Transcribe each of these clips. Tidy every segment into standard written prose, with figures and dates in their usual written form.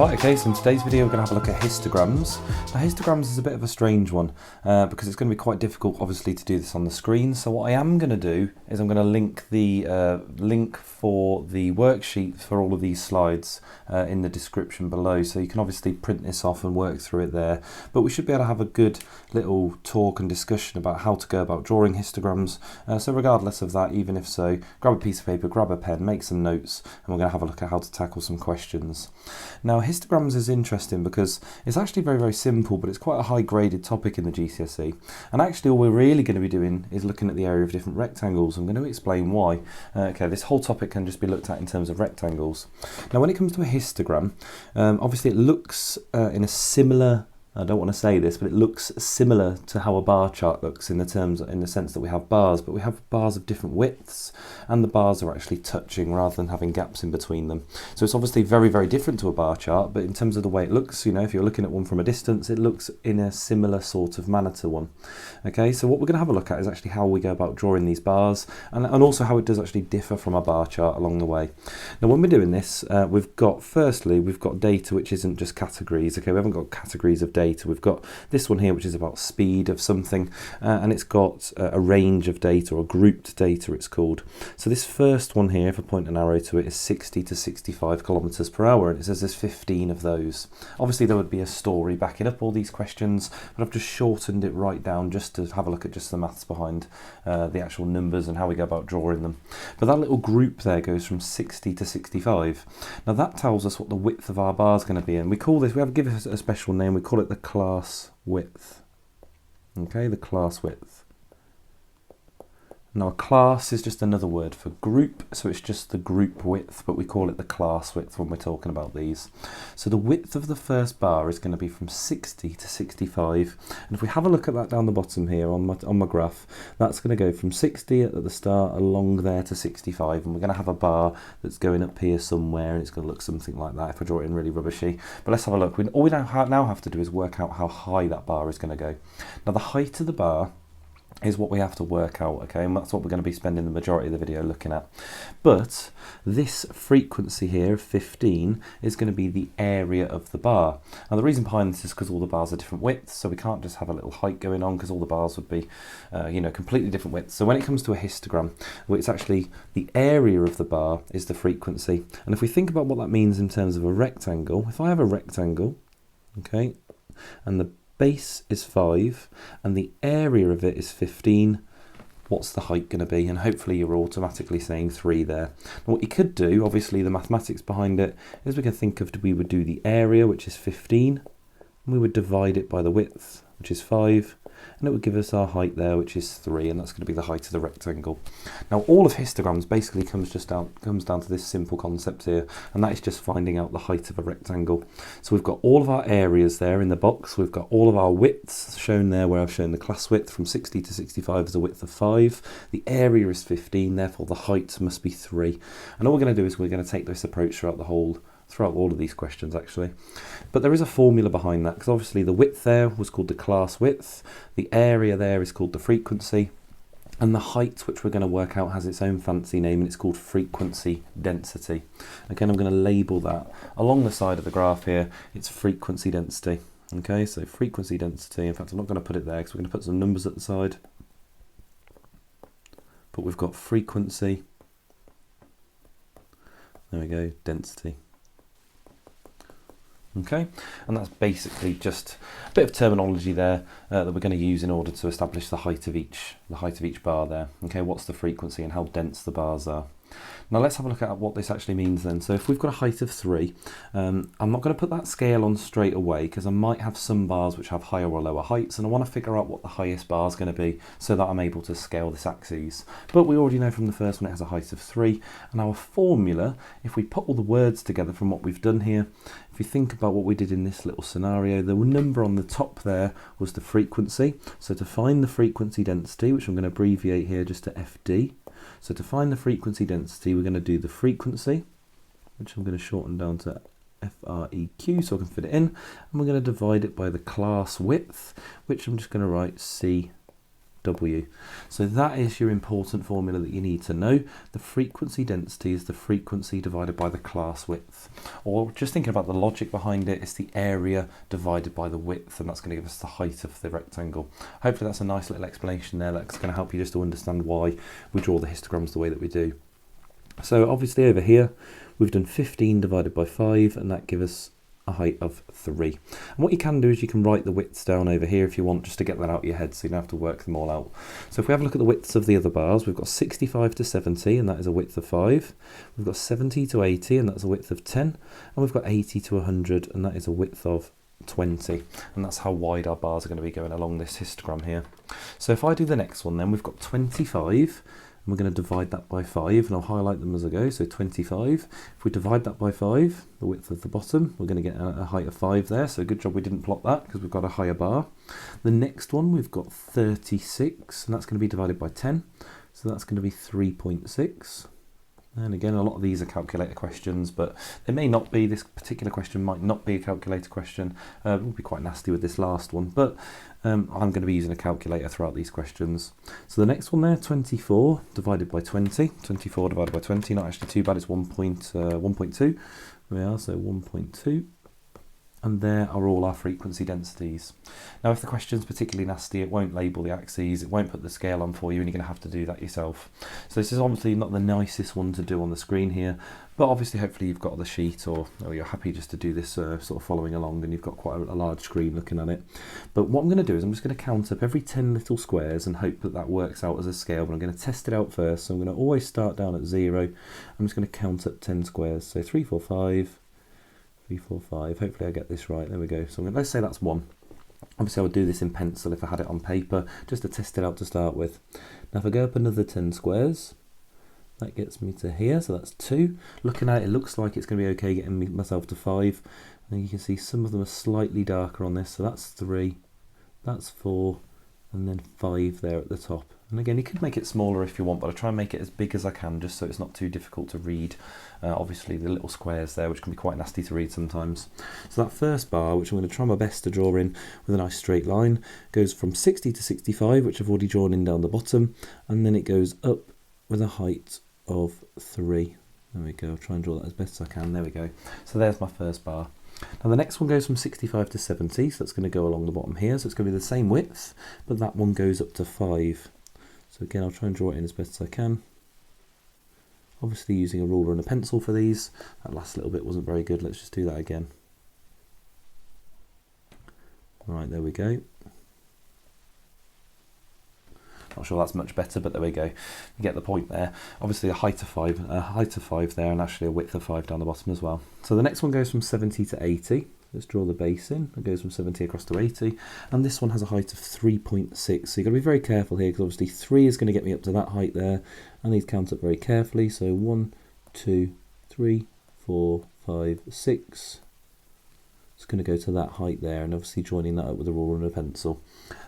Right, okay, so in today's video we're going to have a look at histograms. Now histograms is a bit of a strange one because it's going to be quite difficult obviously to do this on the screen. So what I am going to do is I'm going to link the link for the worksheet for all of these slides in the description below, so you can obviously print this off and work through it there. But we should be able to have a good little talk and discussion about how to go about drawing histograms. So regardless of that, even if so, grab a piece of paper, grab a pen, make some notes, and we're going to have a look at how to tackle some questions. Now histograms is interesting because it's actually very, very simple, but it's quite a high graded topic in the GCSE. And actually all we're really going to be doing is looking at the area of different rectangles. I'm going to explain why. Okay, this whole topic can just be looked at in terms of rectangles. Now when it comes to a histogram, obviously it looks in a similar, I don't want to say this, but it looks similar to how a bar chart looks in the sense that we have bars, but we have bars of different widths, and the bars are actually touching rather than having gaps in between them. So it's obviously very, very different to a bar chart, but in terms of the way it looks, you know, if you're looking at one from a distance, it looks in a similar sort of manner to one. Okay, so what we're going to have a look at is actually how we go about drawing these bars, and also how it does actually differ from a bar chart along the way. Now when we're doing this, we've got data which isn't just categories. Okay, we haven't got categories of data. We've got this one here which is about speed of something, and it's got a range of data, or grouped data it's called. So this first one here, if I point an arrow to it, is 60 to 65 kilometers per hour, and it says there's 15 of those. Obviously there would be a story backing up all these questions, but I've just shortened it right down just to have a look at just the maths behind the actual numbers and how we go about drawing them. But that little group there goes from 60 to 65. Now that tells us what the width of our bar is going to be, and we give it a special name. We call it the class width. Okay, the class width. Now class is just another word for group, so it's just the group width, but we call it the class width when we're talking about these. So the width of the first bar is going to be from 60 to 65, and if we have a look at that down the bottom here on my graph, that's going to go from 60 at the start along there to 65, and we're going to have a bar that's going up here somewhere, and it's going to look something like that if I draw it in really rubbishy. But let's have a look. All we now have to do is work out how high that bar is going to go. Now the height of the bar is what we have to work out, okay, and that's what we're going to be spending the majority of the video looking at. But this frequency here of 15 is going to be the area of the bar. Now the reason behind this is because all the bars are different widths, so we can't just have a little height going on, because all the bars would be completely different widths. So when it comes to a histogram, well, it's actually the area of the bar is the frequency. And if we think about what that means in terms of a rectangle, if I have a rectangle, okay, and the base is 5 and the area of it is 15, what's the height going to be? And hopefully you're automatically saying 3 there. Now what you could do, obviously the mathematics behind it, is we would do the area, which is 15, and we would divide it by the width, which is 5, and it would give us our height there, which is 3, and that's going to be the height of the rectangle. Now all of histograms basically comes down to this simple concept here, and that is just finding out the height of a rectangle. So we've got all of our areas there in the box, we've got all of our widths shown there, where I've shown the class width from 60 to 65 is a width of 5, the area is 15, therefore the height must be 3. And all we're going to do is we're going to take this approach throughout all of these questions actually. But there is a formula behind that, because obviously the width there was called the class width, the area there is called the frequency, and the height, which we're going to work out, has its own fancy name, and it's called frequency density. Again, I'm going to label that along the side of the graph here, it's frequency density. Okay, so frequency density, in fact I'm not going to put it there because we're going to put some numbers at the side, but we've got frequency, there we go, density. Okay, and that's basically just a bit of terminology there that we're going to use in order to establish the height of each bar there. Okay, what's the frequency and how dense the bars are. Now let's have a look at what this actually means then. So if we've got a height of 3, I'm not going to put that scale on straight away, because I might have some bars which have higher or lower heights, and I want to figure out what the highest bar is going to be so that I'm able to scale this axis. But we already know from the first one it has a height of 3, and our formula, if we put all the words together from what we've done here, if we think about what we did in this little scenario, the number on the top there was the frequency. So to find the frequency density, which I'm going to abbreviate here just to FD, so to find the frequency density, we're going to do the frequency, which I'm going to shorten down to FREQ so I can fit it in, and we're going to divide it by the class width, which I'm just going to write C W. So that is your important formula that you need to know. The frequency density is the frequency divided by the class width. Or just thinking about the logic behind it, it's the area divided by the width, and that's going to give us the height of the rectangle. Hopefully that's a nice little explanation there that's going to help you just to understand why we draw the histograms the way that we do. So obviously over here we've done 15 divided by 5, and that gives us a height of 3. And what you can do is you can write the widths down over here if you want, just to get that out of your head so you don't have to work them all out. So if we have a look at the widths of the other bars, we've got 65 to 70, and that is a width of 5. We've got 70 to 80, and that's a width of 10. And we've got 80 to 100, and that is a width of 20. And that's how wide our bars are going to be going along this histogram here. So if I do the next one, then we've got 25. And we're going to divide that by 5, and I'll highlight them as I go. So 25, if we divide that by 5, the width of the bottom, we're going to get a height of 5 there. So good job we didn't plot that, because we've got a higher bar. The next one, we've got 36, and that's going to be divided by 10. So that's going to be 3.6. And again, a lot of these are calculator questions, but they may not be. This particular question might not be a calculator question. It will be quite nasty with this last one, but I'm going to be using a calculator throughout these questions. So the next one there, 24 divided by 20. 24 divided by 20, not actually too bad, it's 1.2. There we are, so 1.2. And there are all our frequency densities. Now if the question's particularly nasty, it won't label the axes, it won't put the scale on for you, and you're going to have to do that yourself. So this is obviously not the nicest one to do on the screen here, but obviously hopefully you've got the sheet, or you're happy just to do this sort of following along, and you've got quite a large screen looking at it. But what I'm going to do is I'm just going to count up every 10 little squares and hope that that works out as a scale, but I'm going to test it out first. So I'm going to always start down at 0. I'm just going to count up 10 squares. So 3, 4, 5. 3, 4, 5. Hopefully I get this right. There we go. So let's say that's 1. Obviously I would do this in pencil if I had it on paper, just to test it out to start with. Now if I go up another 10 squares, that gets me to here, so that's 2. Looking at it, it looks like it's going to be okay getting myself to 5. And you can see some of them are slightly darker on this, so that's 3, that's 4, and then 5 there at the top. And again, you could make it smaller if you want, but I try and make it as big as I can, just so it's not too difficult to read. Obviously the little squares there, which can be quite nasty to read sometimes. So that first bar, which I'm going to try my best to draw in with a nice straight line, goes from 60 to 65, which I've already drawn in down the bottom, and then it goes up with a height of 3. There we go, I'll try and draw that as best as I can. There we go. So there's my first bar. Now the next one goes from 65 to 70, so that's going to go along the bottom here, so it's going to be the same width, but that one goes up to 5. So again, I'll try and draw it in as best as I can. Obviously using a ruler and a pencil for these. That last little bit wasn't very good, let's just do that again. Right, there we go. Not sure that's much better, but there we go. You get the point there. Obviously a height of 5 there, and actually a width of 5 down the bottom as well. So the next one goes from 70 to 80. Let's draw the base in. It goes from 70 across to 80, and this one has a height of 3.6. So you've got to be very careful here, because obviously 3 is going to get me up to that height there. I need to count up very carefully. So 1, 2, 3, 4, 5, 6. It's going to go to that height there, and obviously joining that up with a ruler and a pencil.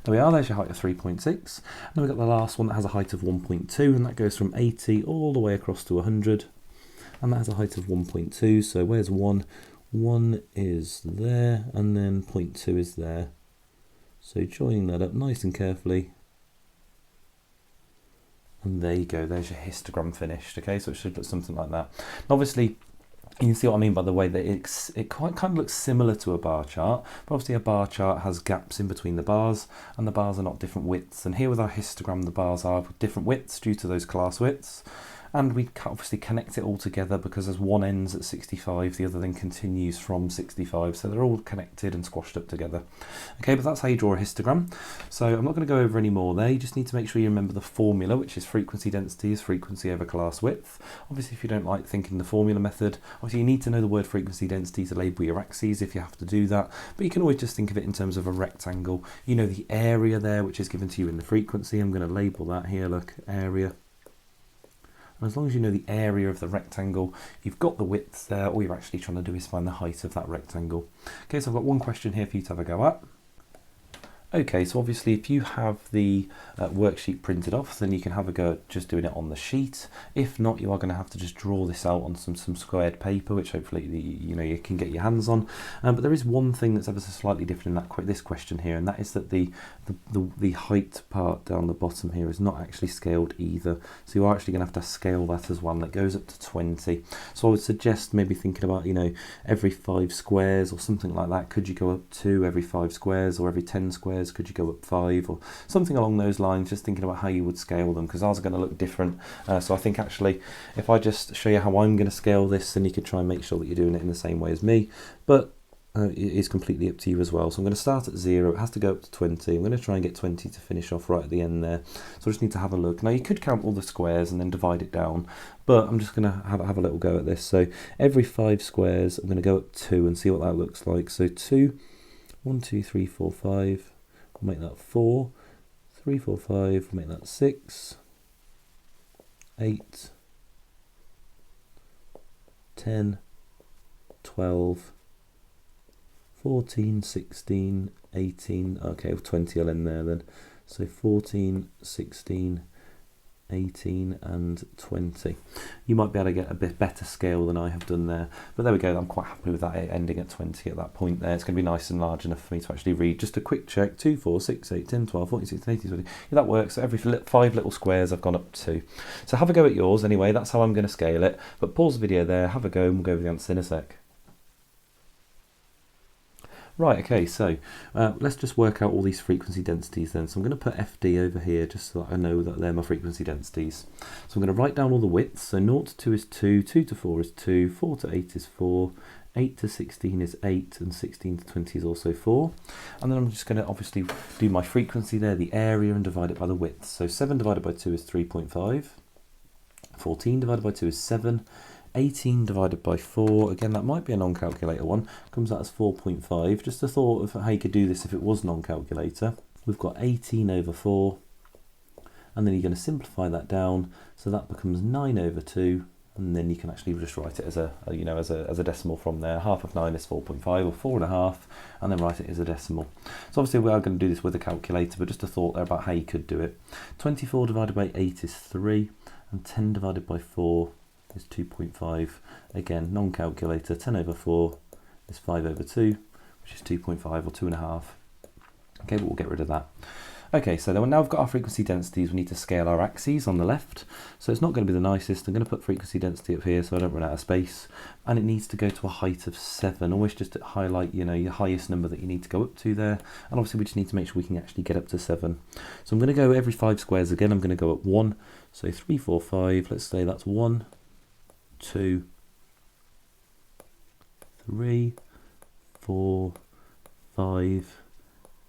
There we are, there's your height of 3.6. And then we've got the last one that has a height of 1.2, and that goes from 80 all the way across to 100. And that has a height of 1.2, so where's 1? 1 is there, and then 0.2 is there. So joining that up nice and carefully. And there you go, there's your histogram finished. Okay, so it should look something like that. Obviously, you can see what I mean by the way that it kind of looks similar to a bar chart, but obviously a bar chart has gaps in between the bars, and the bars are not different widths. And here with our histogram, the bars are different widths due to those class widths. And we obviously connect it all together, because as one ends at 65, the other then continues from 65. So they're all connected and squashed up together. Okay, but that's how you draw a histogram. So I'm not going to go over any more there. You just need to make sure you remember the formula, which is frequency density is frequency over class width. Obviously, if you don't like thinking the formula method, obviously you need to know the word frequency density to label your axes if you have to do that. But you can always just think of it in terms of a rectangle. You know the area there, which is given to you in the frequency. I'm going to label that here, look, area. And as long as you know the area of the rectangle, you've got the width there. All you're actually trying to do is find the height of that rectangle. Okay, so I've got one question here for you to have a go at. Okay, so obviously if you have the worksheet printed off, then you can have a go at just doing it on the sheet. If not, you are going to have to just draw this out on some squared paper, which hopefully you can get your hands on. But there is one thing that's ever so slightly different in this question here, and that is that the height part down the bottom here is not actually scaled either. So you are actually going to have to scale that as well, and that goes up to 20. So I would suggest maybe thinking about, every 5 squares or something like that. Could you go up 2 every 5 squares, or every 10 squares? Could you go up 5 or something along those lines? Just thinking about how you would scale them, because ours are going to look different. So I think actually if I just show you how I'm going to scale this, then you could try and make sure that you're doing it in the same way as me, but it is completely up to you as well. So I'm going to start at 0, it has to go up to 20. I'm going to try and get 20 to finish off right at the end there. So I just need to have a look. Now you could count all the squares and then divide it down, but I'm just going to have a little go at this. So every 5 squares I'm going to go up 2 and see what that looks like. So 2, 1, 2, 3, 4, 5, we'll make that 4, 3, 4, 5, we'll make that 6, 8, 10, 12, 14, 16, 18, okay, 20 will end there then. So 14, 16, 18 and 20. You might be able to get a bit better scale than I have done there, but there we go. I'm quite happy with that ending at 20 at that point there. It's going to be nice and large enough for me to actually read. Just a quick check: 2, 4, 6, 8, 10, 12, 14, 16, 18, 20. Yeah, that works. So every 5 little squares I've gone up 2. So have a go at yours anyway. That's how I'm going to scale it, but pause the video there, have a go, and we'll go over the answer in a sec. Right, okay, so let's just work out all these frequency densities then. So I'm going to put FD over here just so that I know that they're my frequency densities. So I'm going to write down all the widths. So 0 to 2 is 2, 2 to 4 is 2, 4 to 8 is 4, 8 to 16 is 8, and 16 to 20 is also 4. And then I'm just going to obviously do my frequency there, the area, and divide it by the width. So 7 divided by 2 is 3.5, 14 divided by 2 is 7, 18 divided by 4, again that might be a non-calculator one, comes out as 4.5. Just a thought of how you could do this if it was non-calculator. We've got 18 over 4, and then you're going to simplify that down, so that becomes 9 over 2, and then you can actually just write it as a decimal from there. Half of 9 is 4.5 or 4.5, and then write it as a decimal. So obviously we are going to do this with a calculator, but just a thought there about how you could do it. 24 divided by 8 is 3, and 10 divided by 4 is 2.5. Again, non-calculator. 10 over 4 is 5 over 2, which is 2.5 or 2.5. Okay, but we'll get rid of that. Okay, so now we've got our frequency densities. We need to scale our axes on the left. So it's not going to be the nicest. I'm going to put frequency density up here so I don't run out of space. And it needs to go to a height of 7. Always just to highlight, your highest number that you need to go up to there. And obviously we just need to make sure we can actually get up to 7. So I'm going to go every 5 squares again. I'm going to go up 1. So 3, 4, 5. Let's say that's 1, 2, 3, 4, 5,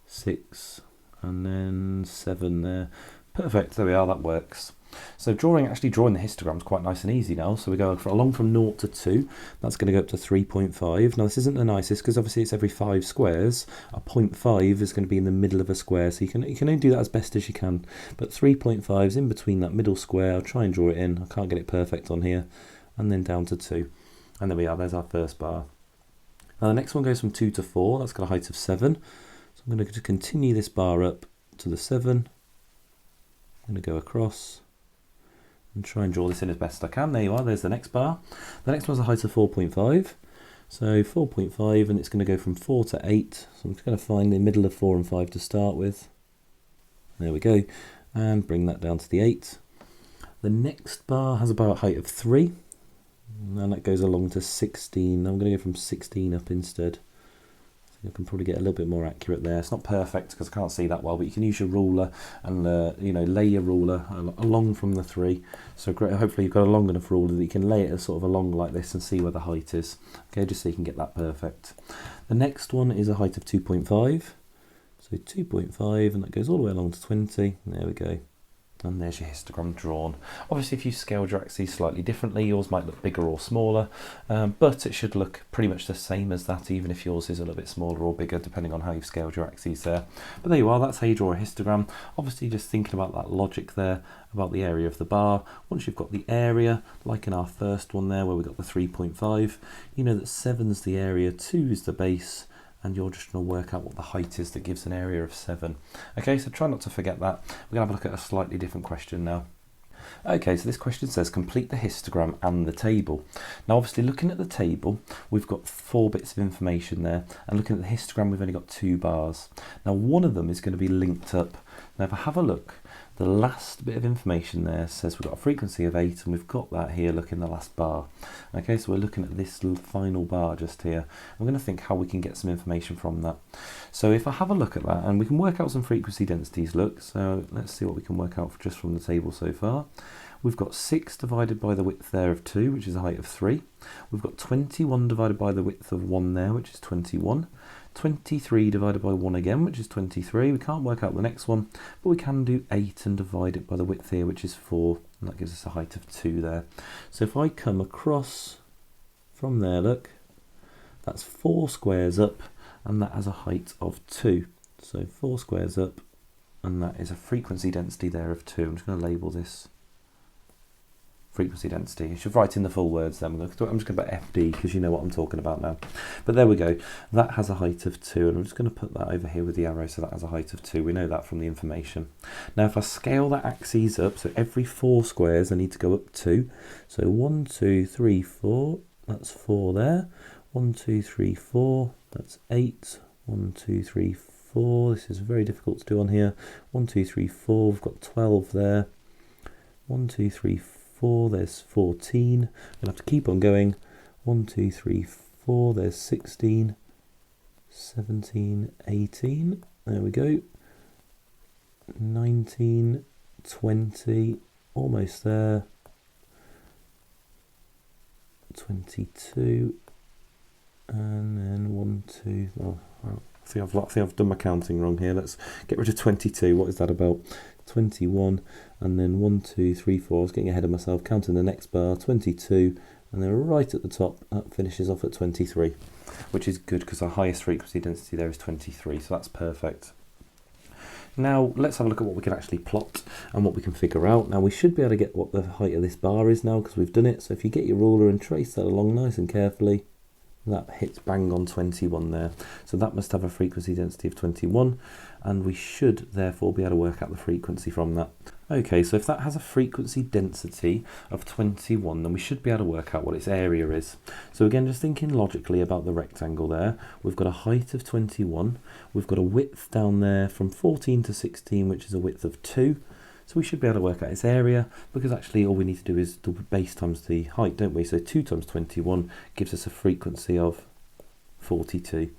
6, and then 7 there. Perfect, there we are, that works. So actually drawing the histograms quite nice and easy now. So we go along from 0 to 2, that's going to go up to 3.5. Now this isn't the nicest because obviously it's every 5 squares. A 0.5 is going to be in the middle of a square, so you can only do that as best as you can. But 3.5 is in between that middle square. I'll try and draw it in, I can't get it perfect on here. And then down to 2. And there we are, there's our first bar. Now the next one goes from 2 to 4, that's got a height of 7. So I'm going to continue this bar up to the 7. I'm going to go across and try and draw this in as best I can. There you are, there's the next bar. The next one's a height of 4.5. So 4.5, and it's going to go from 4 to 8. So I'm just going to find the middle of 4 and 5 to start with. There we go. And bring that down to the 8. The next bar has about a height of 3. And that goes along to 16. I'm going to go from 16 up instead. I can probably get a little bit more accurate there. It's not perfect because I can't see that well, but you can use your ruler and lay your ruler along from the 3. So hopefully you've got a long enough ruler that you can lay it sort of along like this and see where the height is. Okay, just so you can get that perfect. The next one is a height of 2.5. So 2.5, and that goes all the way along to 20. There we go. And there's your histogram drawn. Obviously if you scaled your axes slightly differently, yours might look bigger or smaller, but it should look pretty much the same as that, even if yours is a little bit smaller or bigger depending on how you've scaled your axes there. But there you are, that's how you draw a histogram. Obviously just thinking about that logic there, about the area of the bar. Once you've got the area, like in our first one there where we got the 3.5, you know that 7's the area, 2 is the base, and you're just going to work out what the height is that gives an area of 7. Okay, so try not to forget that. We're going to have a look at a slightly different question now. Okay, so this question says complete the histogram and the table. Now obviously looking at the table, we've got 4 bits of information there, and looking at the histogram we've only got 2 bars. Now one of them is going to be linked up. Now if I have a look, the last bit of information there says we've got a frequency of 8, and we've got that here, look in the last bar. Okay, so we're looking at this final bar just here. I'm going to think how we can get some information from that. So if I have a look at that, and we can work out some frequency densities, look, so let's see what we can work out just from the table so far. We've got 6 divided by the width there of 2, which is a height of 3. We've got 21 divided by the width of 1 there, which is 21. 23 divided by 1 again, which is 23. We can't work out the next one, but we can do 8 and divide it by the width here, which is 4, and that gives us a height of 2 there. So if I come across from there, look, that's 4 squares up, and that has a height of 2. So 4 squares up, and that is a frequency density there of 2. I'm just going to label this frequency density. You should write in the full words then. I'm just going to put FD because you know what I'm talking about now. But there we go. That has a height of 2, and I'm just going to put that over here with the arrow, so that has a height of 2. We know that from the information. Now if I scale that axis up, so every 4 squares I need to go up 2. So 1, 2, 3, 4, that's 4 there. 1, 2, 3, 4, that's 8. 1, 2, 3, 4, this is very difficult to do on here. 1, 2, 3, 4, we've got 12 there. 1, 2, 3, 4, there's 14. I'm going to have to keep on going. 1, 2, 3, 4, there's 16, 17, 18, there we go. 19, 20, almost there. 22, and then 1, 2, oh, I think I've done my counting wrong here. Let's get rid of 22. What is that about? 21, and then 1, 2, 3, 4. I was getting ahead of myself, counting the next bar. 22, and then right at the top, that finishes off at 23, which is good because our highest frequency density there is 23, so that's perfect. Now let's have a look at what we can actually plot and what we can figure out. Now we should be able to get what the height of this bar is now because we've done it. So if you get your ruler and trace that along nice and carefully, that hits bang on 21 there. So that must have a frequency density of 21, and we should therefore be able to work out the frequency from that. Okay, so if that has a frequency density of 21, then we should be able to work out what its area is. So again, just thinking logically about the rectangle there, we've got a height of 21, we've got a width down there from 14 to 16, which is a width of 2. So we should be able to work out its area, because actually all we need to do is the base times the height, don't we? So 2 times 21 gives us a frequency of 42.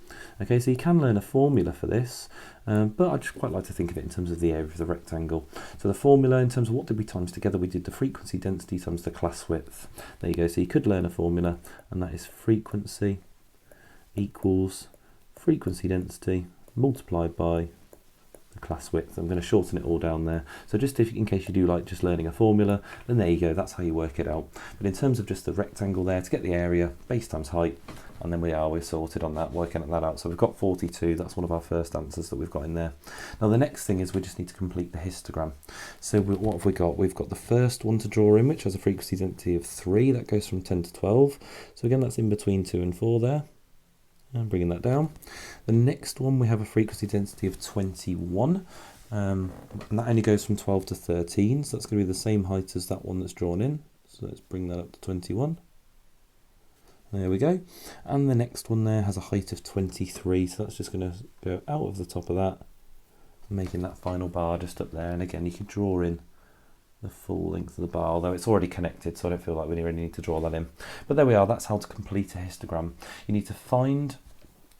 Okay, so you can learn a formula for this, but I'd just quite like to think of it in terms of the area of the rectangle. So the formula in terms of what did we times together, we did the frequency density times the class width. There you go, so you could learn a formula, and that is frequency equals frequency density multiplied by the class width. I'm going to shorten it all down there. So just in case you do like just learning a formula, then there you go, that's how you work it out. But in terms of just the rectangle there, to get the area, base times height, and then we're sorted on that, working that out. So we've got 42, that's one of our first answers that we've got in there. Now the next thing is we just need to complete the histogram. So what have we got? We've got the first one to draw in, which has a frequency density of 3, that goes from 10 to 12. So again, that's in between 2 and 4 there. And bringing that down. The next one, we have a frequency density of 21, and that only goes from 12 to 13, so that's going to be the same height as that one that's drawn in. So let's bring that up to 21. There we go. And the next one there has a height of 23, so that's just going to go out of the top of that, making that final bar just up there. And again, you can draw in the full length of the bar, although it's already connected, so I don't feel like we really need to draw that in. But there we are, that's how to complete a histogram. You need to find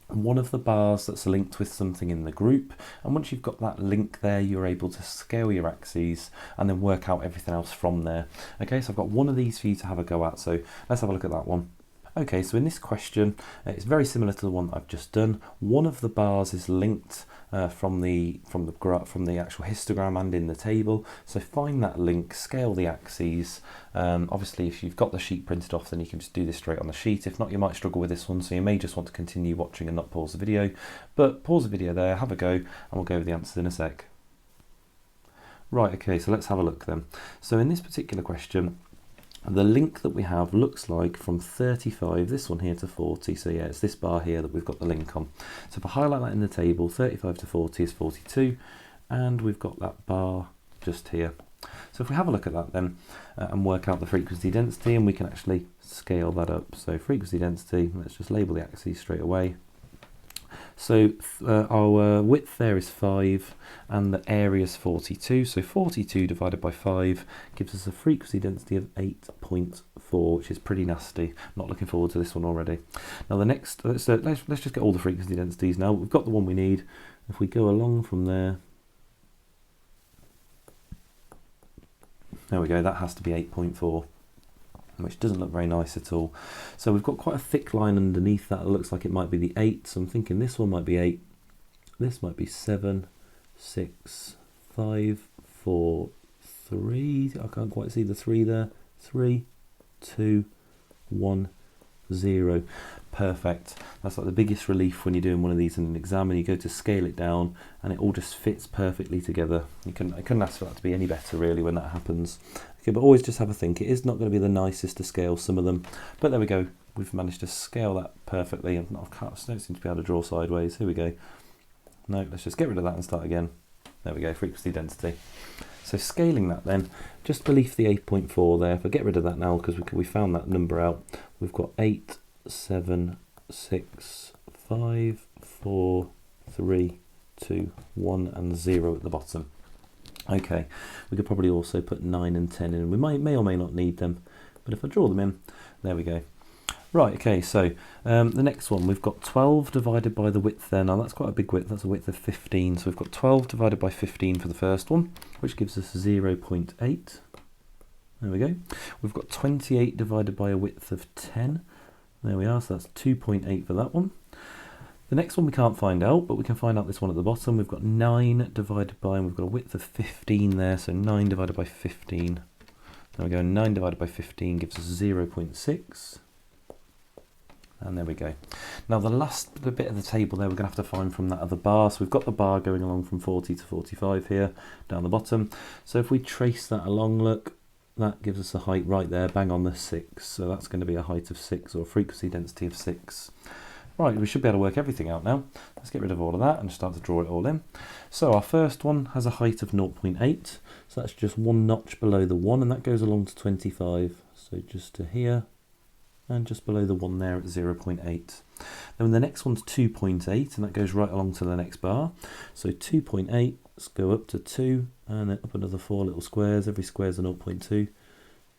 one of the bars that's linked with something in the group, and once you've got that link there, you're able to scale your axes and then work out everything else from there. Okay, so I've got one of these for you to have a go at, so let's have a look at that one. Okay, so in this question, it's very similar to the one that I've just done. One of the bars is linked from the actual histogram and in the table. So find that link, scale the axes. Obviously, if you've got the sheet printed off, then you can just do this straight on the sheet. If not, you might struggle with this one, so you may just want to continue watching and not pause the video. But pause the video there, have a go, and we'll go over the answers in a sec. Right, okay, so let's have a look then. So in this particular question, The link that we have looks like from 35, this one here, to 40. So yeah, it's this bar here that we've got the link on. So if I highlight that in the table, 35 to 40 is 42, and we've got that bar just here. So if we have a look at that then and work out the frequency density, and we can actually scale that up. So frequency density, let's just label the axes straight away. So our width there is 5 and the area is 42. So 42 divided by 5 gives us a frequency density of 8.4, which is pretty nasty. Not looking forward to this one already. Now the next, let's just get all the frequency densities now. We've got the one we need. If we go along from there, there we go, that has to be 8.4. Which doesn't look very nice at all. So we've got quite a thick line underneath that. It looks like it might be the 8. So I'm thinking this one might be 8. This might be 7, 6, 5, 4, 3. I can't quite see the 3 there. 3, 2, 1, 0. Perfect. That's like the biggest relief when you're doing one of these in an exam and you go to scale it down and it all just fits perfectly together. I couldn't ask for that to be any better really when that happens. Okay, but always just have a think. It is not going to be the nicest to scale, some of them, but there we go. We've managed to scale that perfectly, and I don't seem to be able to draw sideways. Here we go. No, let's just get rid of that and start again. There we go, frequency density. So scaling that then, just beneath the 8.4 there, if I get rid of that now because we found that number out, we've got 8, 7, 6, 5, 4, 3, 2, 1 and 0 at the bottom. Okay, we could probably also put 9 and 10 in. We may or may not need them, but if I draw them in, there we go. Right, okay, so the next one, we've got 12 divided by the width there. Now that's quite a big width, that's a width of 15. So we've got 12 divided by 15 for the first one, which gives us 0.8. There we go. We've got 28 divided by a width of 10. There we are, so that's 2.8 for that one. The next one we can't find out, but we can find out this one at the bottom. We've got 9 divided by, and we've got a width of 15 there, so 9 divided by 15. There we go, 9 divided by 15 gives us 0.6. And there we go. Now the last bit of the table there we're going to have to find from that other bar. So we've got the bar going along from 40 to 45 here, down the bottom. So if we trace that along, look, that gives us a height right there, bang on the 6. So that's going to be a height of 6, or a frequency density of 6. Right, we should be able to work everything out now. Let's get rid of all of that and start to draw it all in. So our first one has a height of 0.8, so that's just one notch below the 1, and that goes along to 25. So just to here, and just below the 1 there at 0.8. Then the next one's 2.8, and that goes right along to the next bar. So 2.8, let's go up to 2, and then up another 4 little squares. Every square's a 0.2.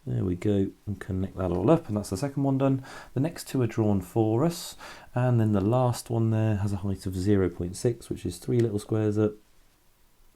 There we go, and connect that all up, and that's the second one done. The next two are drawn for us, and then the last one there has a height of 0.6, which is 3 little squares up.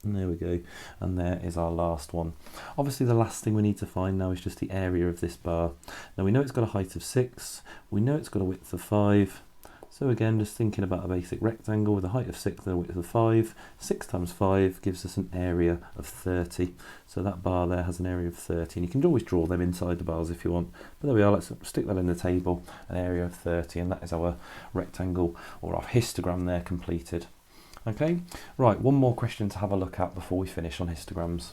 And there we go, and there is our last one. Obviously the last thing we need to find now is just the area of this bar. Now we know it's got a height of 6, we know it's got a width of 5. So again, just thinking about a basic rectangle with a height of 6 and a width of 5. 6 times 5 gives us an area of 30. So that bar there has an area of 30. And you can always draw them inside the bars if you want. But there we are, let's stick that in the table, an area of 30. And that is our rectangle, or our histogram there, completed. Okay, right, one more question to have a look at before we finish on histograms.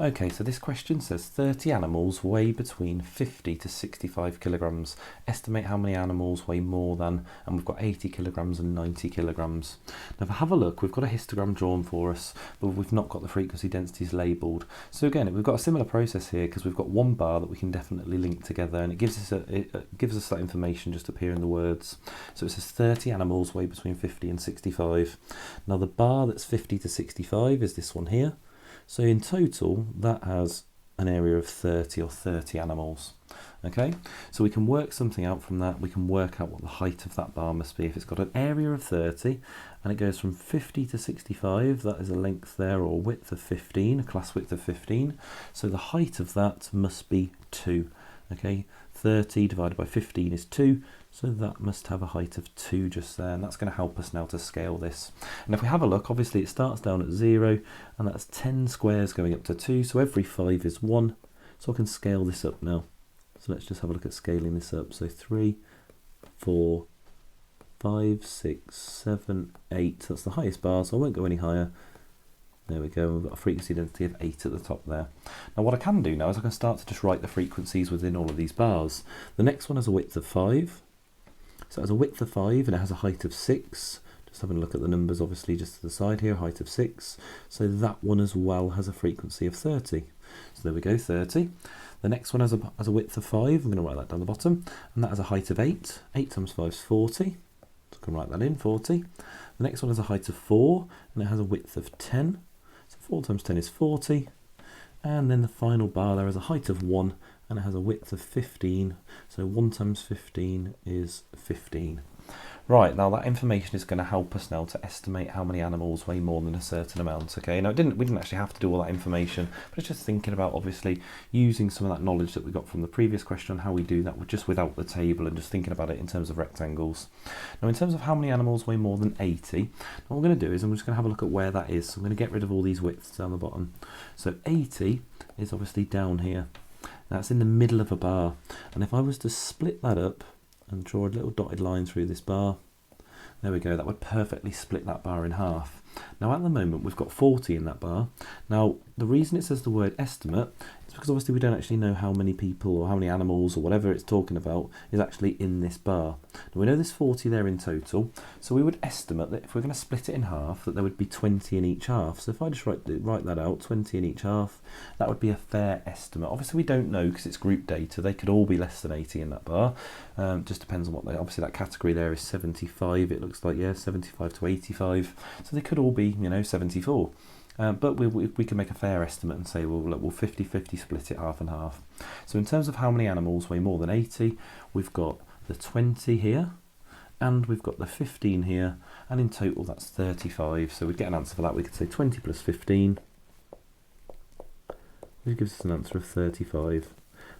Okay, so this question says 30 animals weigh between 50 to 65 kilograms. Estimate how many animals weigh more than, and we've got 80 kilograms and 90 kilograms. Now if I have a look, we've got a histogram drawn for us, but we've not got the frequency densities labelled. So again, we've got a similar process here because we've got one bar that we can definitely link together, and it gives us that information just appear in the words. So it says 30 animals weigh between 50 and 65. Now the bar that's 50 to 65 is this one here. So in total, that has an area of 30, or 30 animals. Okay, so we can work something out from that. We can work out what the height of that bar must be. If it's got an area of 30 and it goes from 50 to 65, that is a length there, or width of 15, a class width of 15. So the height of that must be 2. Okay, 30 divided by 15 is 2. So that must have a height of 2 just there, and that's going to help us now to scale this. And if we have a look, obviously it starts down at 0, and that's 10 squares going up to 2, so every 5 is 1. So I can scale this up now. So let's just have a look at scaling this up. So 3, 4, 5, 6, 7, 8, that's the highest bar, so I won't go any higher. There we go, we've got a frequency density of 8 at the top there. Now what I can do now is I can start to just write the frequencies within all of these bars. The next one has a width of 5. So it has a width of 5 and it has a height of 6. Just having a look at the numbers obviously just to the side here, height of 6. So that one as well has a frequency of 30. So there we go, 30. The next one has a width of 5, I'm going to write that down the bottom, and that has a height of 8. 8 times 5 is 40. So I can write that in, 40. The next one has a height of 4, and it has a width of 10. So 4 times 10 is 40. And then the final bar there has a height of 1, and it has a width of 15. So 1 times 15 is 15. Right, now that information is going to help us now to estimate how many animals weigh more than a certain amount. Okay, now we didn't actually have to do all that information, but it's just thinking about obviously using some of that knowledge that we got from the previous question on how we do that just without the table and just thinking about it in terms of rectangles. Now in terms of how many animals weigh more than 80, what we're going to do is I'm just going to have a look at where that is. So I'm going to get rid of all these widths down the bottom. So 80 is obviously down here. That's in the middle of a bar, and if I was to split that up and draw a little dotted line through this bar, there we go, that would perfectly split that bar in half. Now at the moment we've got 40 in that bar. Now the reason it says the word estimate is because obviously we don't actually know how many people or how many animals or whatever it's talking about is actually in this bar. Now we know there's 40 there in total, so we would estimate that if we're going to split it in half, that there would be 20 in each half. So if I just write that out, 20 in each half, that would be a fair estimate. Obviously we don't know because it's group data, they could all be less than 80 in that bar. Just depends on what they, obviously that category there is 75, it looks like, yeah, 75 to 85, so they could all be, you know, 74. But we can make a fair estimate and say, well, look, we'll 50-50 split it half and half. So in terms of how many animals weigh more than 80, we've got the 20 here, and we've got the 15 here, and in total that's 35. So we'd get an answer for that. We could say 20 plus 15, which gives us an answer of 35.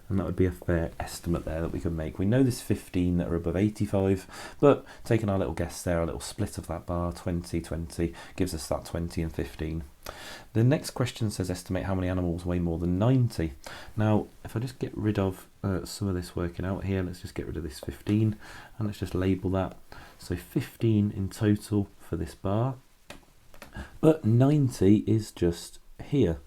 And that would be a fair estimate there that we can make. We know there's 15 that are above 85, but taking our little guess there, a little split of that bar, 20, 20, gives us that 20 and 15. The next question says estimate how many animals weigh more than 90. Now, if I just get rid of some of this working out here, let's just get rid of this 15, and let's just label that. So 15 in total for this bar, but 90 is just here.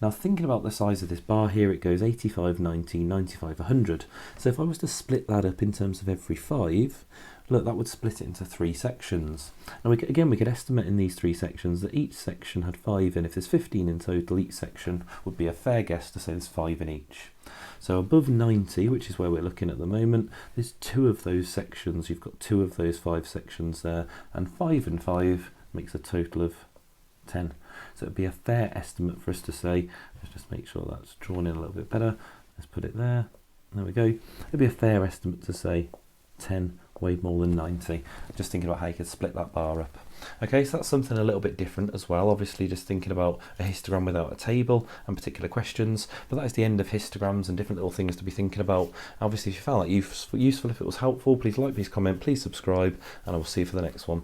Now thinking about the size of this bar here, it goes 85, 90, 95, 100. So if I was to split that up in terms of every 5, look, that would split it into 3 sections. And we could estimate in these 3 sections that each section had 5 in. If there's 15 in total, each section would be a fair guess to say there's 5 in each. So above 90, which is where we're looking at the moment, there's 2 of those sections. You've got 2 of those 5 sections there, and 5 and 5 makes a total of 10. So it would be a fair estimate for us to say, let's just make sure that's drawn in a little bit better. Let's put it there. There we go. It would be a fair estimate to say 10 weighed more than 90. Just thinking about how you could split that bar up. Okay, so that's something a little bit different as well. Obviously just thinking about a histogram without a table and particular questions. But that is the end of histograms and different little things to be thinking about. Obviously if you found that useful, if it was helpful, please like, please comment, please subscribe, and I will see you for the next one.